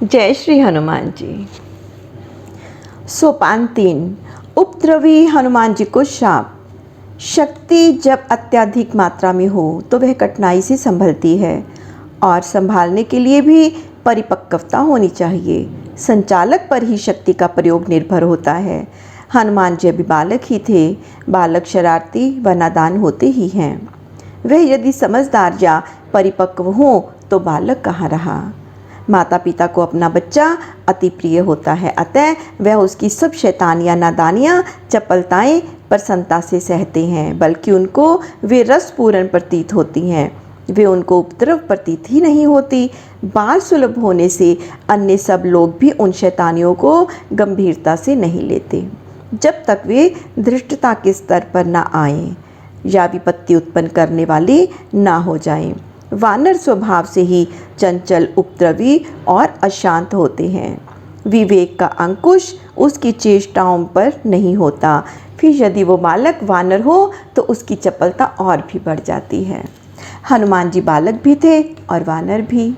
जय श्री हनुमान जी। सोपान 3। उपद्रवी हनुमान जी को शाप। शक्ति जब अत्यधिक मात्रा में हो तो वह कठिनाई से संभलती है और संभालने के लिए भी परिपक्वता होनी चाहिए। संचालक पर ही शक्ति का प्रयोग निर्भर होता है। हनुमान जी अभी बालक ही थे। बालक शरारती व नादान होते ही हैं। वह यदि समझदार या परिपक्व हो तो बालक कहाँ रहा। माता पिता को अपना बच्चा अति प्रिय होता है, अतः वह उसकी सब शैतानियाँ, नादानियाँ, चपलताएँ प्रसन्नता से सहते हैं, बल्कि उनको वे रसपूर्ण प्रतीत होती हैं। वे उनको उपद्रव प्रतीत ही नहीं होती। बाल सुलभ होने से अन्य सब लोग भी उन शैतानियों को गंभीरता से नहीं लेते, जब तक वे धृष्टता के स्तर पर न आएं या विपत्ति उत्पन्न करने वाले ना हो जाएं। वानर स्वभाव से ही चंचल, उपद्रवी और अशांत होते हैं। विवेक का अंकुश उसकी चेष्टाओं पर नहीं होता। फिर यदि वो बालक वानर हो तो उसकी चपलता और भी बढ़ जाती है। हनुमान जी बालक भी थे और वानर भी।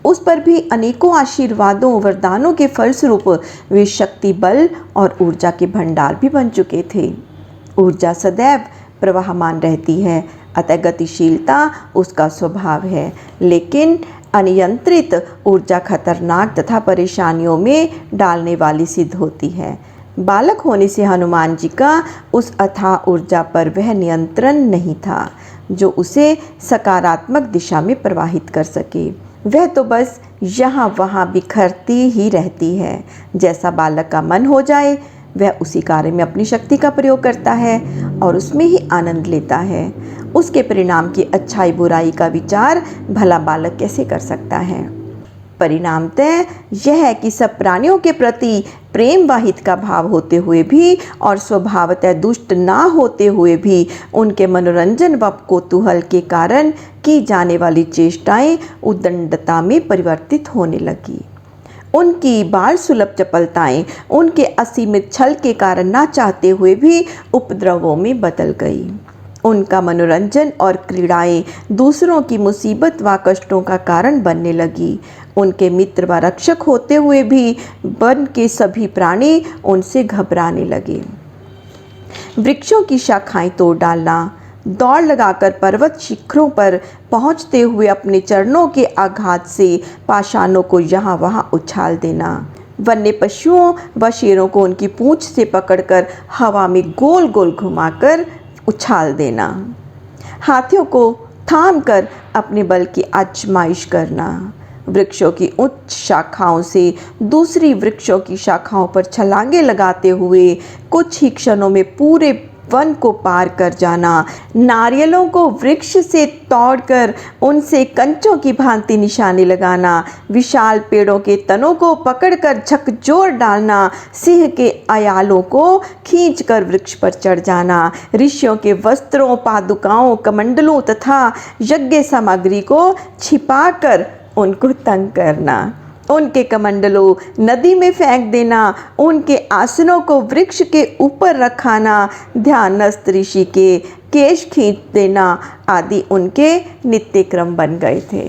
उस पर भी अनेकों आशीर्वादों, वरदानों के फलस्वरूप वे शक्ति, बल और ऊर्जा के भंडार भी बन चुके थे। ऊर्जा सदैव प्रवाहमान रहती है, अतः गतिशीलता उसका स्वभाव है, लेकिन अनियंत्रित ऊर्जा खतरनाक तथा परेशानियों में डालने वाली सिद्ध होती है। बालक होने से हनुमान जी का उस अथाह ऊर्जा पर वह नियंत्रण नहीं था जो उसे सकारात्मक दिशा में प्रवाहित कर सके। वह तो बस यहाँ वहाँ बिखरती ही रहती है। जैसा बालक का मन हो जाए वह उसी कार्य में अपनी शक्ति का प्रयोग करता है और उसमें ही आनंद लेता है। उसके परिणाम की अच्छाई बुराई का विचार भला बालक कैसे कर सकता है। परिणामतः यह है कि सब प्राणियों के प्रति प्रेम व हित का भाव होते हुए भी और स्वभावतः दुष्ट ना होते हुए भी उनके मनोरंजन व कौतूहल के कारण की जाने वाली चेष्टाएं उद्दंडता में परिवर्तित होने लगी। उनकी बाल सुलभ चपलताएं उनके असीमित छल के कारण ना चाहते हुए भी उपद्रवों में बदल गई। उनका मनोरंजन और क्रीड़ाएं दूसरों की मुसीबत व कष्टों का कारण बनने लगी। उनके मित्र व रक्षक होते हुए भी वन के सभी प्राणी उनसे घबराने लगे। वृक्षों की शाखाएं तोड़ डालना, दौड़ लगाकर पर्वत शिखरों पर पहुंचते हुए अपने चरणों के आघात से पाषाणों को यहाँ वहाँ उछाल देना, वन्य पशुओं व शेरों को उनकी पूंछ से पकड़कर हवा में गोल गोल घुमाकर उछाल देना, हाथियों को थाम कर अपने बल की आजमाइश करना, वृक्षों की उच्च शाखाओं से दूसरी वृक्षों की शाखाओं पर छलांगे लगाते हुए कुछ ही क्षणों में पूरे वन को पार कर जाना, नारियलों को वृक्ष से तोड़कर उनसे कंचों की भांति निशाने लगाना, विशाल पेड़ों के तनों को पकड़कर झकझोर डालना, सिंह के अयालों को खींचकर वृक्ष पर चढ़ जाना, ऋषियों के वस्त्रों, पादुकाओं, कमंडलों तथा यज्ञ सामग्री को छिपाकर उनको तंग करना, उनके कमंडलों नदी में फेंक देना, उनके आसनों को वृक्ष के ऊपर रखाना, ध्यानस्थ ऋषि के केश खींच देना आदि उनके नित्य क्रम बन गए थे।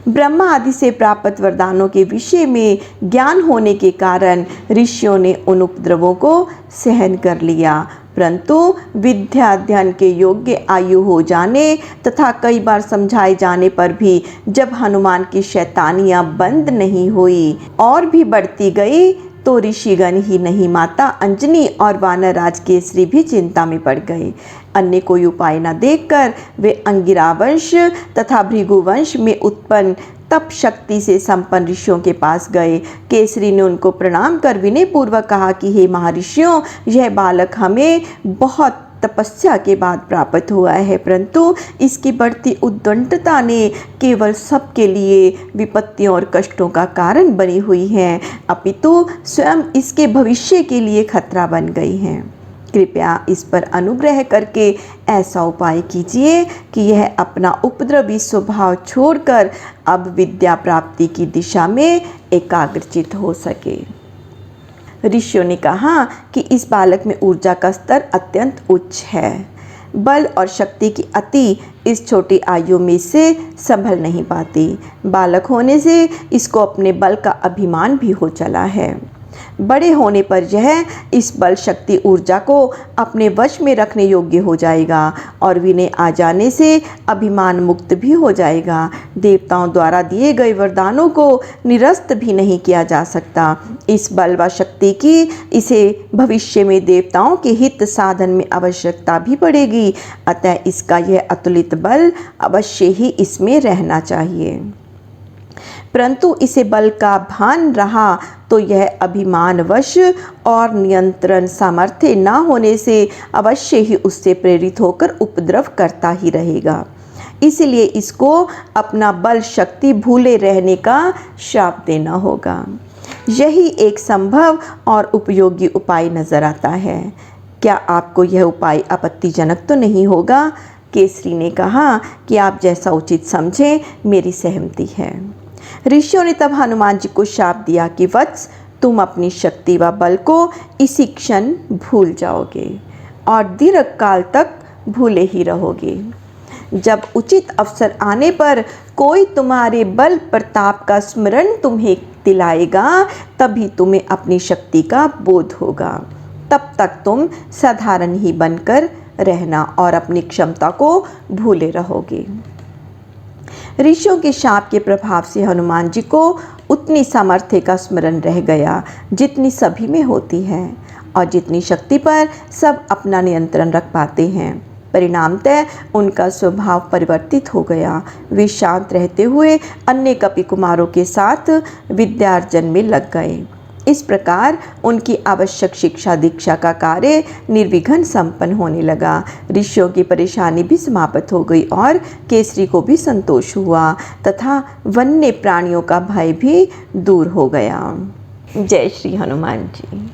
ब्रह्मा आदि से प्राप्त वरदानों के विषय में ज्ञान होने के कारण ऋषियों ने उन उपद्रवों को सहन कर लिया, परंतु विद्या अध्ययन के योग्य आयु हो जाने तथा कई बार समझाए जाने पर भी जब हनुमान की शैतानियाँ बंद नहीं हुई और भी बढ़ती गई तो ऋषिगण ही नहीं, माता अंजनी और वानरराज केसरी भी चिंता में पड़ गए। अन्य कोई उपाय न देखकर वे अंगिरा वंश तथा भृगुवंश में उत्पन्न तप शक्ति से संपन्न ऋषियों के पास गए। केसरी ने उनको प्रणाम कर विनय पूर्वक कहा कि हे महर्षियों, यह बालक हमें बहुत तपस्या के बाद प्राप्त हुआ है, परंतु इसकी बढ़ती उद्दंडता ने केवल सबके लिए विपत्तियों और कष्टों का कारण बनी हुई है, अपितु स्वयं इसके भविष्य के लिए खतरा बन गई है। कृपया इस पर अनुग्रह करके ऐसा उपाय कीजिए कि यह अपना उपद्रवी स्वभाव छोड़कर अब विद्या प्राप्ति की दिशा में एकाग्रचित हो सके। ऋषियों ने कहा कि इस बालक में ऊर्जा का स्तर अत्यंत उच्च है। बल और शक्ति की अति इस छोटी आयु में से संभल नहीं पाती। बालक होने से इसको अपने बल का अभिमान भी हो चला है। बड़े होने पर यह इस बल शक्ति ऊर्जा को अपने वश में रखने योग्य हो जाएगा और विनय आ जाने से अभिमान मुक्त भी हो जाएगा। देवताओं द्वारा दिए गए वरदानों को निरस्त भी नहीं किया जा सकता। इस बल व शक्ति की इसे भविष्य में देवताओं के हित साधन में आवश्यकता भी पड़ेगी, अतः इसका यह अतुलित बल अवश्य ही इसमें रहना चाहिए। परंतु इसे बल का भान रहा तो यह अभिमानवश और नियंत्रण सामर्थ्य न होने से अवश्य ही उससे प्रेरित होकर उपद्रव करता ही रहेगा। इसलिए इसको अपना बल शक्ति भूले रहने का श्राप देना होगा। यही एक संभव और उपयोगी उपाय नजर आता है। क्या आपको यह उपाय आपत्तिजनक तो नहीं होगा? केसरी ने कहा कि आप जैसा उचित समझें, मेरी सहमति है। ऋषियों ने तब हनुमान जी को शाप दिया कि वत्स, तुम अपनी शक्ति व बल को इसी क्षण भूल जाओगे और दीर्घ काल तक भूले ही रहोगे। जब उचित अवसर आने पर कोई तुम्हारे बल प्रताप का स्मरण तुम्हें दिलाएगा, तभी तुम्हें अपनी शक्ति का बोध होगा। तब तक तुम साधारण ही बनकर रहना और अपनी क्षमता को भूले रहोगे। ऋषियों के शाप के प्रभाव से हनुमान जी को उतनी सामर्थ्य का स्मरण रह गया जितनी सभी में होती है और जितनी शक्ति पर सब अपना नियंत्रण रख पाते हैं। परिणामतः उनका स्वभाव परिवर्तित हो गया। वे शांत रहते हुए अन्य कपि कुमारों के साथ विद्यार्जन में लग गए। इस प्रकार उनकी आवश्यक शिक्षा दीक्षा का कार्य निर्विघ्न संपन्न होने लगा। ऋषियों की परेशानी भी समाप्त हो गई और केसरी को भी संतोष हुआ तथा वन्य प्राणियों का भय भी दूर हो गया। जय श्री हनुमान जी।